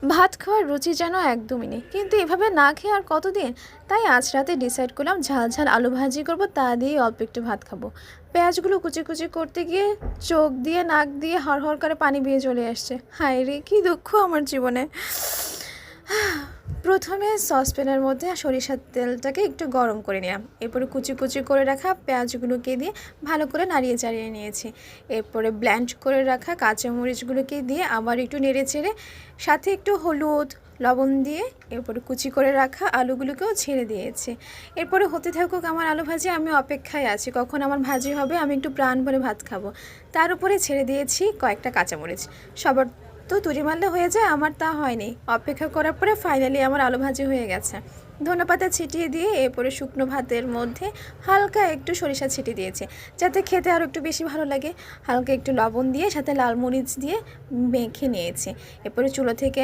ভাত খাওয়ার রুচি যেন একদমই নেই, কিন্তু এভাবে না খেয়ে আর কতদিন। তাই আজ রাতে ডিসাইড করলাম ঝাল ঝাল আলু ভাজি করব, তা দিয়েই অল্প একটু ভাত খাবো। পেঁয়াজগুলো কুচি কুচি করতে গিয়ে চোখ দিয়ে নাক দিয়ে হড়হড় করে পানি বেয়ে চলে আসছে। হায় রে, কি দুঃখ আমার জীবনে। প্রথমে সসপ্যানের মধ্যে সরিষার তেলটাকে একটু গরম করে নিলাম। এরপরে কুচি কুচি করে রাখা পেঁয়াজগুলোকে দিয়ে ভালো করে নাড়িয়ে চাড়িয়ে নিয়েছি। এরপরে ব্ল্যান্ড করে রাখা কাঁচামরিচগুলোকে দিয়ে আবার একটু নেড়ে চেড়ে সাথে একটু হলুদ লবণ দিয়ে এরপরে কুচি করে রাখা আলুগুলোকেও ছেড়ে দিয়েছি। এরপরে হতে থাকুক আমার আলু ভাজি, আমি অপেক্ষায় আছি কখন আমার ভাজি হবে, আমি একটু প্রাণ ভরে ভাত খাবো। তার উপরে ছেড়ে দিয়েছি কয়েকটা কাঁচামরিচ। সবার তো তুড়ি মারলে হয়ে যায়, আমার তা হয়নি। অপেক্ষা করার পরে ফাইনালি আমার আলু ভাজি হয়ে গেছে। ধনেপাতা ছিটিয়ে দিয়ে এরপরে শুকনো ভাতের মধ্যে হালকা একটু সরিষা ছিটিয়ে দিয়েছে, যাতে খেতে আরও একটু বেশি ভালো লাগে। হালকা একটু লবণ দিয়ে সাথে লাল মরিচ দিয়ে মেখে নিয়েছি। এরপরে চুলো থেকে